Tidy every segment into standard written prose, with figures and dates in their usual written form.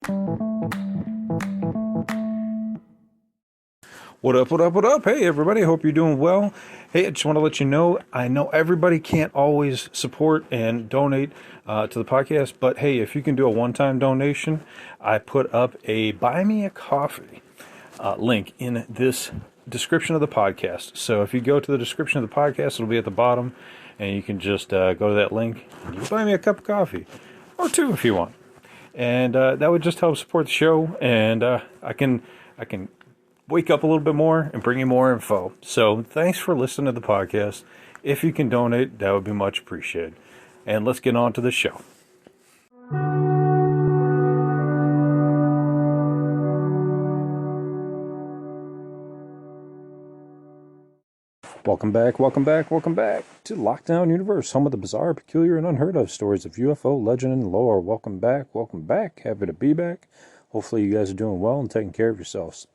What up, what up, what up? Hey, everybody, hope you're doing well. Hey, I just want to let you know, I know everybody can't always support and donate to the podcast, but hey, if you can do a one-time donation, I put up a Buy Me a Coffee link in this description of the podcast. So if you go to the description of the podcast, it'll be at the bottom, and you can just go to that link, and you can buy me a cup of coffee, or two if you want. And that would just help support the show, and I can wake up a little bit more and bring you more info. So thanks for listening to the podcast. If you can donate, that would be much appreciated. And let's get on to the show. Welcome back to Lockdown Universe, home of the bizarre, peculiar, and unheard of stories of UFO, legend, and lore. Welcome back. Happy to be back. Hopefully you guys are doing well and taking care of yourselves.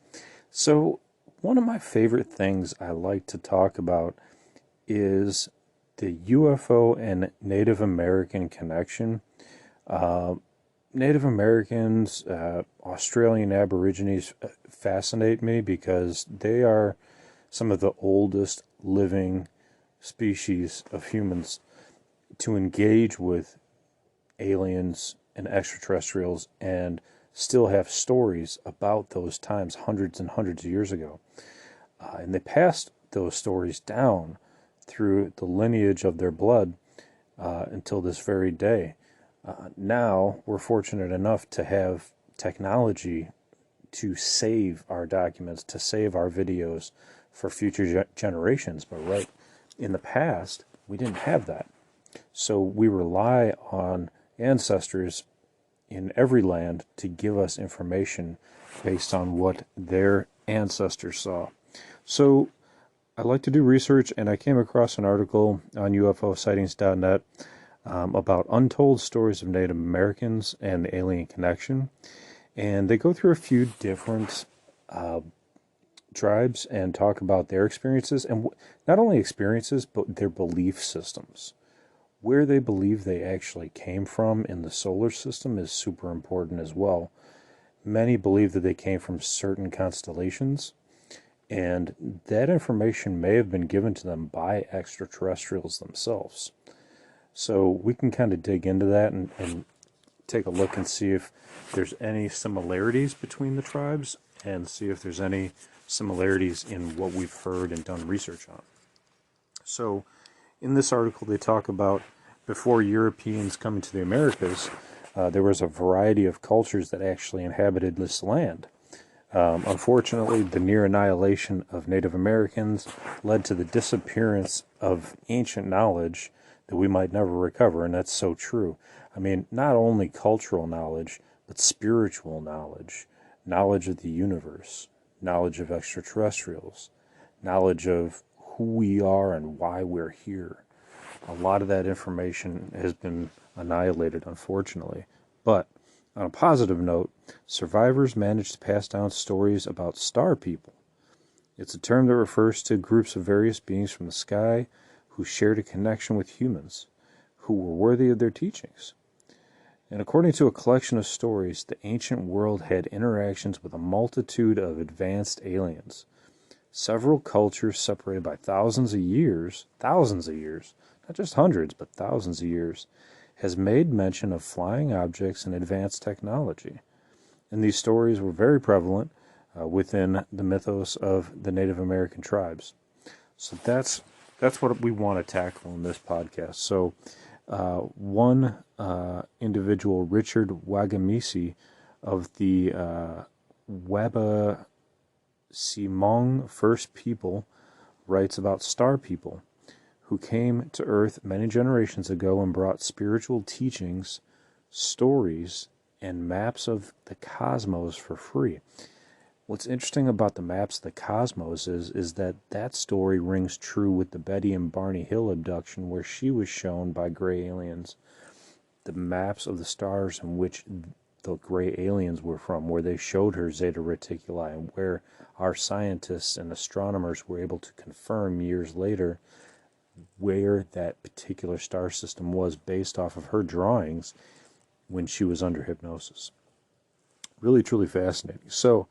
So, one of my favorite things I like to talk about is the UFO and Native American connection. Native Americans, Australian Aborigines fascinate me because they are some of the oldest living species of humans to engage with aliens and extraterrestrials and still have stories about those times hundreds and hundreds of years ago. And they passed those stories down through the lineage of their blood until this very day. Now, we're fortunate enough to have technology to save our documents, to save our videos for future generations. But right in the past, we didn't have that. So we rely on ancestors in every land to give us information based on what their ancestors saw. So I like to do research, and I came across an article on UFOsightings.net about untold stories of Native Americans and the alien connection. And they go through a few different tribes and talk about their experiences, and not only experiences, but their belief systems. Where they believe they actually came from in the solar system is super important as well. Many believe that they came from certain constellations, and that information may have been given to them by extraterrestrials themselves. So we can kind of dig into that and take a look and see if there's any similarities between the tribes and see if there's any similarities in what we've heard and done research on. So in this article, they talk about before Europeans coming to the Americas, there was a variety of cultures that actually inhabited this land. Unfortunately, the near annihilation of Native Americans led to the disappearance of ancient knowledge that we might never recover, and that's so true. I mean, not only cultural knowledge, but spiritual knowledge, knowledge of the universe, knowledge of extraterrestrials, knowledge of who we are and why we're here. A lot of that information has been annihilated, unfortunately. But on a positive note, survivors managed to pass down stories about star people. It's a term that refers to groups of various beings from the sky who shared a connection with humans, who were worthy of their teachings. And according to a collection of stories, the ancient world had interactions with a multitude of advanced aliens. Several cultures separated by thousands of years, not just hundreds, but thousands of years, has made mention of flying objects and advanced technology. And these stories were very prevalent within the mythos of the Native American tribes. So that's what we want to tackle in this podcast. So one individual, Richard Wagamisi of the Wabaseemoong First People, writes about star people who came to Earth many generations ago and brought spiritual teachings, stories, and maps of the cosmos for free. What's interesting about the maps of the cosmos is that story rings true with the Betty and Barney Hill abduction, where she was shown by gray aliens the maps of the stars in which the gray aliens were from, where they showed her Zeta Reticuli, and where our scientists and astronomers were able to confirm years later where that particular star system was based off of her drawings when she was under hypnosis. Really, truly fascinating. So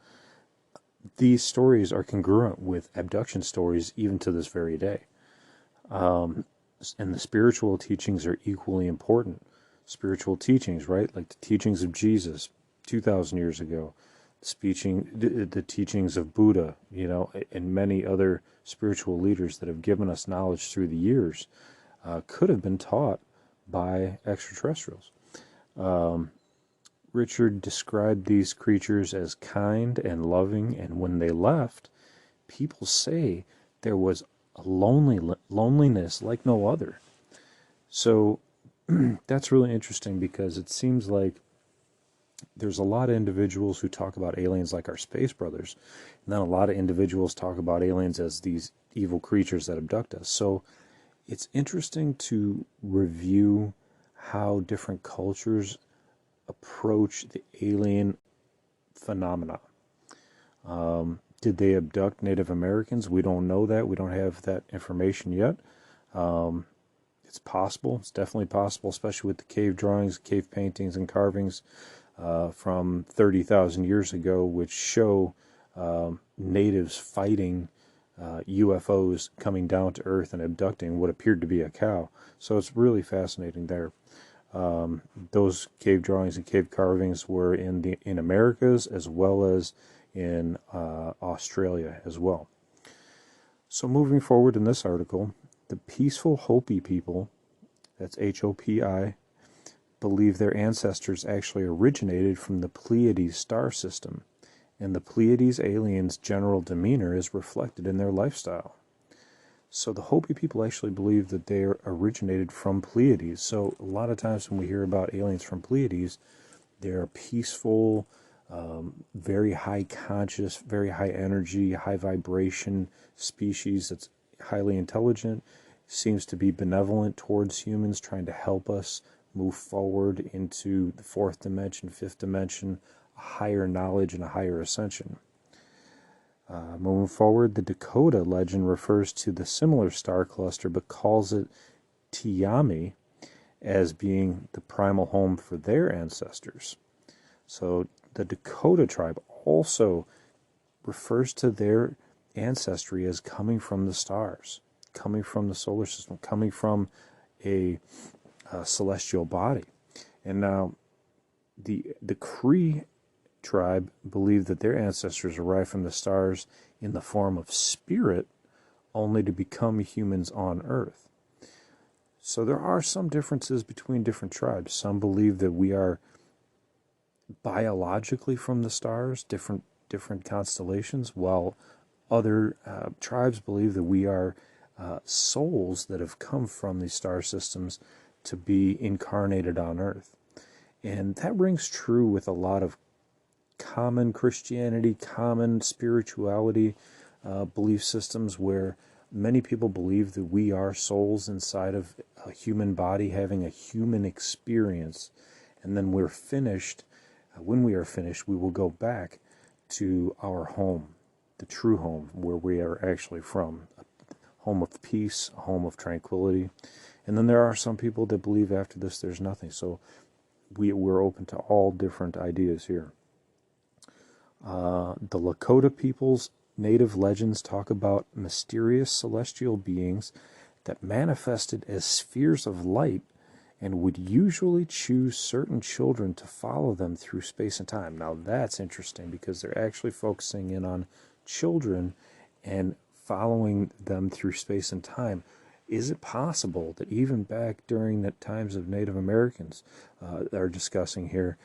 these stories are congruent with abduction stories even to this very day. And the spiritual teachings are equally important. Spiritual teachings, right? Like the teachings of Jesus 2,000 years ago, the teachings of Buddha, and many other spiritual leaders that have given us knowledge through the years, could have been taught by extraterrestrials. Richard described these creatures as kind and loving, and when they left, people say there was a loneliness like no other. So that's really interesting because it seems like there's a lot of individuals who talk about aliens like our space brothers, and then a lot of individuals talk about aliens as these evil creatures that abduct us. So it's interesting to review how different cultures approach the alien phenomena. Did they abduct Native Americans? We don't know that. We don't have that information yet. It's possible. It's definitely possible, especially with the cave drawings, cave paintings, and carvings from 30,000 years ago, which show natives fighting UFOs coming down to Earth and abducting what appeared to be a cow. So it's really fascinating there. Those cave drawings and cave carvings were in Americas as well as in Australia as well. So moving forward in this article, the peaceful Hopi people, that's Hopi, believe their ancestors actually originated from the Pleiades star system, and the Pleiades aliens' general demeanor is reflected in their lifestyle. So the Hopi people actually believe that they originated from Pleiades. So a lot of times when we hear about aliens from Pleiades, they're peaceful, very high conscious, very high energy, high vibration species that's highly intelligent, seems to be benevolent towards humans, trying to help us move forward into the fourth dimension, fifth dimension, a higher knowledge and a higher ascension. Moving forward, the Dakota legend refers to the similar star cluster but calls it Tiami as being the primal home for their ancestors. So the Dakota tribe also refers to their ancestry as coming from the stars, coming from the solar system, coming from a celestial body. And now the Cree tribe believed that their ancestors arrived from the stars in the form of spirit, only to become humans on Earth. So there are some differences between different tribes. Some believe that we are biologically from the stars, different constellations, while other tribes believe that we are souls that have come from these star systems to be incarnated on Earth. And that rings true with a lot of common Christianity, common spirituality belief systems, where many people believe that we are souls inside of a human body having a human experience, and then we're finished. When we are finished, we will go back to our home, the true home, where we are actually from, a home of peace, a home of tranquility. And then there are some people that believe after this there's nothing. So we're open to all different ideas here. The Lakota people's native legends talk about mysterious celestial beings that manifested as spheres of light and would usually choose certain children to follow them through space and time. Now that's interesting because they're actually focusing in on children and following them through space and time. Is it possible that even back during the times of Native Americans are discussing here,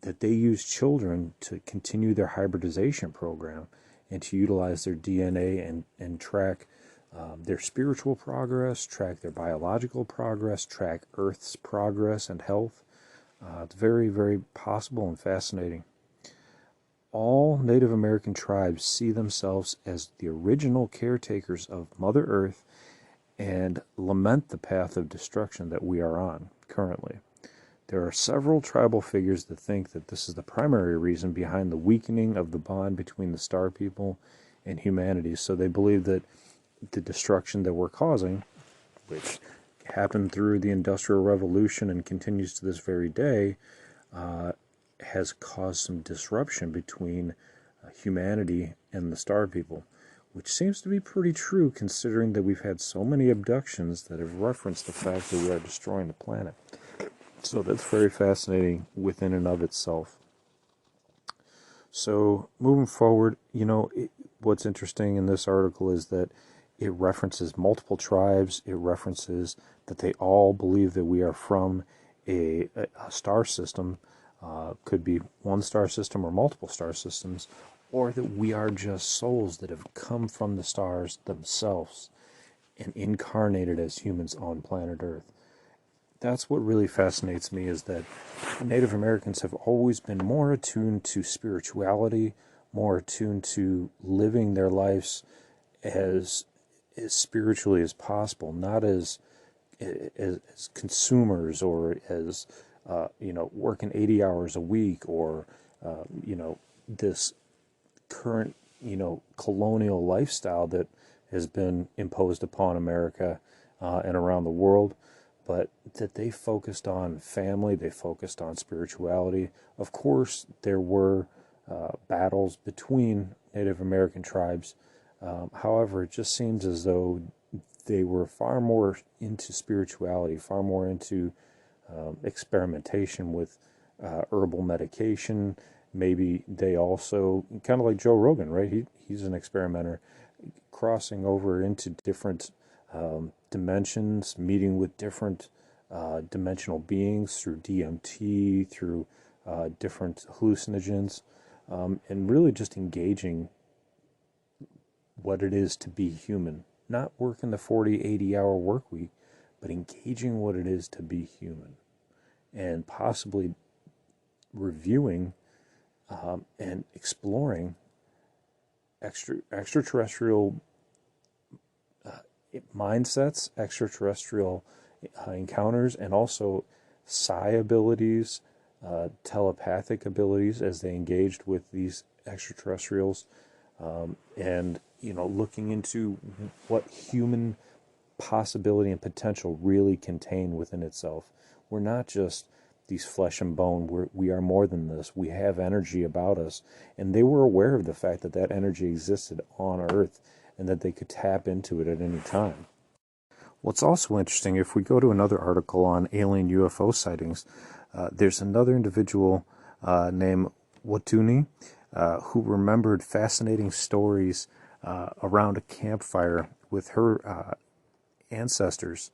that they use children to continue their hybridization program and to utilize their DNA and track their spiritual progress, track their biological progress, track Earth's progress and health? It's very, very possible and fascinating. All Native American tribes see themselves as the original caretakers of Mother Earth and lament the path of destruction that we are on currently. There are several tribal figures that think that this is the primary reason behind the weakening of the bond between the star people and humanity. So they believe that the destruction that we're causing, which happened through the Industrial Revolution and continues to this very day, has caused some disruption between humanity and the star people, which seems to be pretty true considering that we've had so many abductions that have referenced the fact that we are destroying the planet. So that's very fascinating within and of itself. So moving forward, what's interesting in this article is that it references multiple tribes. It references that they all believe that we are from a star system. Could be one star system or multiple star systems, or that we are just souls that have come from the stars themselves and incarnated as humans on planet Earth. That's what really fascinates me, is that Native Americans have always been more attuned to spirituality, more attuned to living their lives as spiritually as possible, not as consumers, or as working 80 hours a week, or this current colonial lifestyle that has been imposed upon America and around the world. But that they focused on family, they focused on spirituality. Of course, there were battles between Native American tribes. However, it just seems as though they were far more into spirituality, far more into experimentation with herbal medication. Maybe they also, kind of like Joe Rogan, right? He's an experimenter, crossing over into different dimensions, meeting with different dimensional beings through DMT, through different hallucinogens, and really just engaging what it is to be human. Not working the 40, 80-hour work week, but engaging what it is to be human. And possibly reviewing and exploring extraterrestrial mindsets, extraterrestrial encounters, and also psi abilities, telepathic abilities as they engaged with these extraterrestrials, and looking into what human possibility and potential really contain within itself. We're not just these flesh and bone. We are more than this. We have energy about us, and they were aware of the fact that that energy existed on Earth, and that they could tap into it at any time. What's also interesting, if we go to another article on alien UFO sightings, there's another individual named Watuni who remembered fascinating stories around a campfire with her ancestors,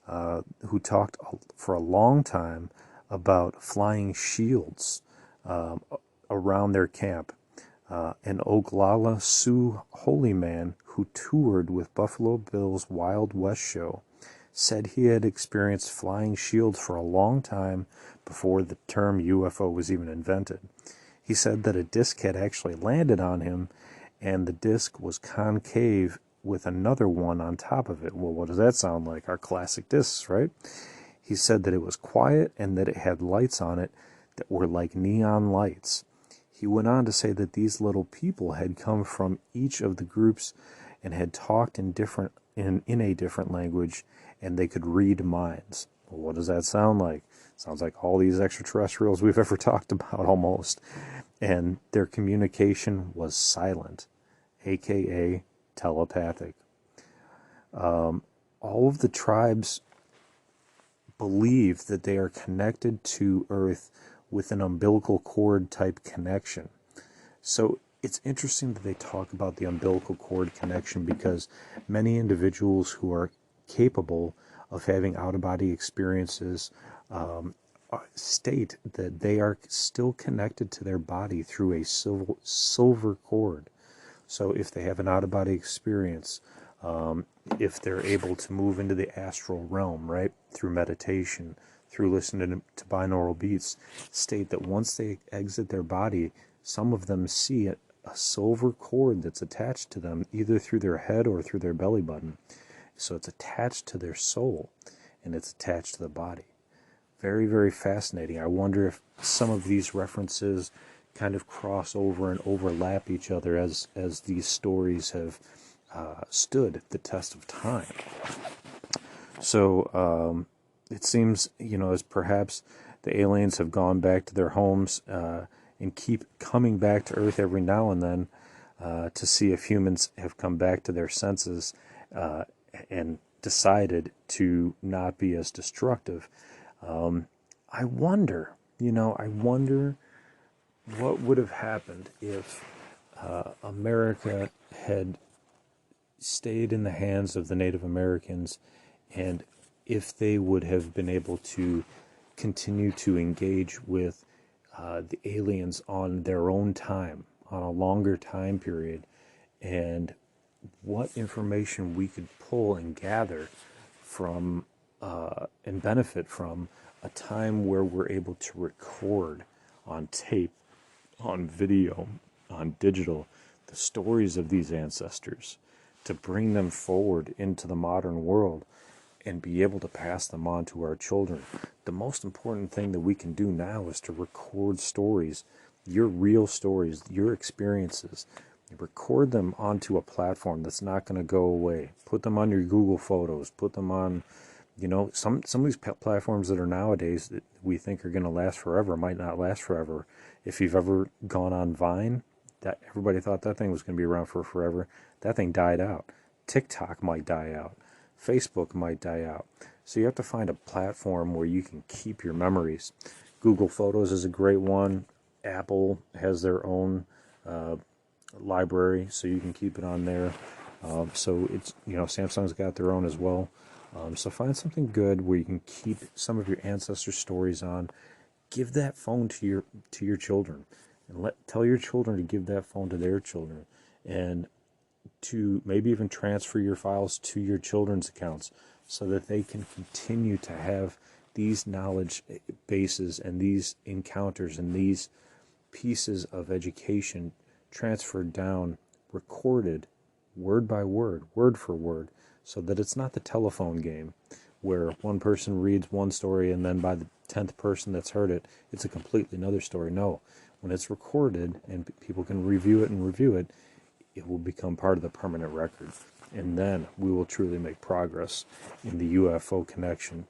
who talked for a long time about flying shields around their camp. An Oglala Sioux holy man who toured with Buffalo Bill's Wild West show said he had experienced flying shields for a long time before the term UFO was even invented. He said that a disc had actually landed on him, and the disc was concave with another one on top of it. Well, what does that sound like? Our classic discs, right? He said that it was quiet and that it had lights on it that were like neon lights. He went on to say that these little people had come from each of the groups and had talked in a different language, and they could read minds. Well, what does that sound like? Sounds like all these extraterrestrials we've ever talked about, almost. And their communication was silent, aka telepathic. All of the tribes believe that they are connected to Earth with an umbilical cord type connection. So it's interesting that they talk about the umbilical cord connection, because many individuals who are capable of having out-of-body experiences state that they are still connected to their body through a silver cord. So if they have an out-of-body experience, if they're able to move into the astral realm, right, through meditation, through listening to binaural beats, state that once they exit their body, some of them see a silver cord that's attached to them, either through their head or through their belly button. So it's attached to their soul, and it's attached to the body. Very, very fascinating. I wonder if some of these references kind of cross over and overlap each other as these stories have stood the test of time. So it seems, as perhaps the aliens have gone back to their homes and keep coming back to Earth every now and then to see if humans have come back to their senses and decided to not be as destructive. I wonder what would have happened if America had stayed in the hands of the Native Americans, and if they would have been able to continue to engage with the aliens on their own time, on a longer time period, and what information we could pull and gather from and benefit from a time where we're able to record on tape, on video, on digital, the stories of these ancestors, to bring them forward into the modern world and be able to pass them on to our children. The most important thing that we can do now is to record stories, your real stories, your experiences. Record them onto a platform that's not going to go away. Put them on your Google Photos. Put them on, some of these platforms that are nowadays that we think are going to last forever might not last forever. If you've ever gone on Vine, that everybody thought that thing was going to be around for forever. That thing died out. TikTok might die out. Facebook might die out. So you have to find a platform where you can keep your memories. Google Photos is a great one. Apple has their own library, so you can keep it on there. So it's, Samsung's got their own as well. So find something good where you can keep some of your ancestors' stories on. Give that phone to your children, and tell your children to give that phone to their children, and to maybe even transfer your files to your children's accounts so that they can continue to have these knowledge bases and these encounters and these pieces of education transferred down, recorded word by word, word for word, so that it's not the telephone game where one person reads one story and then by the 10th person that's heard it, it's a completely another story. No, when it's recorded and people can review it, it will become part of the permanent record. And then we will truly make progress in the UFO connection,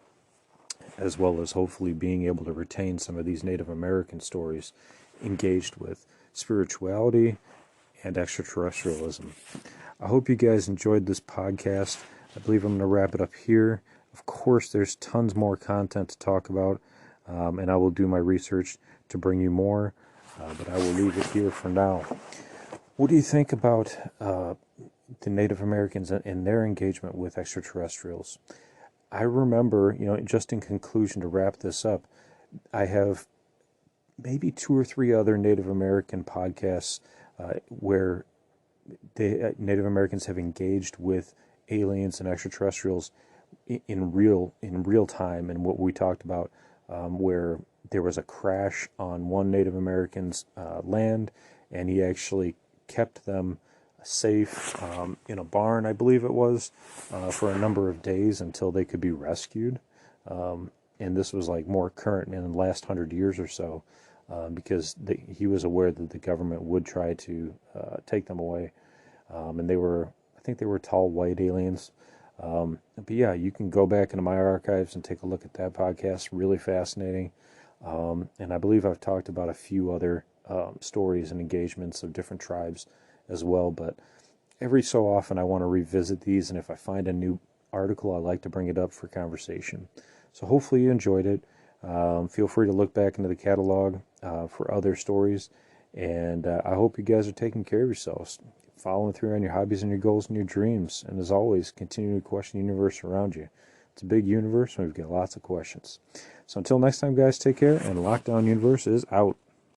as well as hopefully being able to retain some of these Native American stories engaged with spirituality and extraterrestrialism. I hope you guys enjoyed this podcast. I believe I'm going to wrap it up here. Of course, there's tons more content to talk about, and I will do my research to bring you more, but I will leave it here for now. What do you think about the Native Americans and their engagement with extraterrestrials? I remember, just in conclusion to wrap this up, I have maybe 2 or 3 other Native American podcasts where Native Americans have engaged with aliens and extraterrestrials in real time, and what we talked about, where there was a crash on one Native American's land, and he actually kept them safe in a barn, I believe it was, for a number of days until they could be rescued. And this was like more current in the last 100 years or so, because he was aware that the government would try to take them away. And I think they were tall white aliens. But yeah, you can go back into my archives and take a look at that podcast. Really fascinating. And I believe I've talked about a few other stories and engagements of different tribes as well. But every so often I want to revisit these, and if I find a new article, I like to bring it up for conversation. So hopefully you enjoyed it. Feel free to look back into the catalog for other stories. And I hope you guys are taking care of yourselves, following through on your hobbies and your goals and your dreams. And as always, continue to question the universe around you. It's a big universe, and we've got lots of questions. So until next time, guys, take care, and Lockdown Universe is out.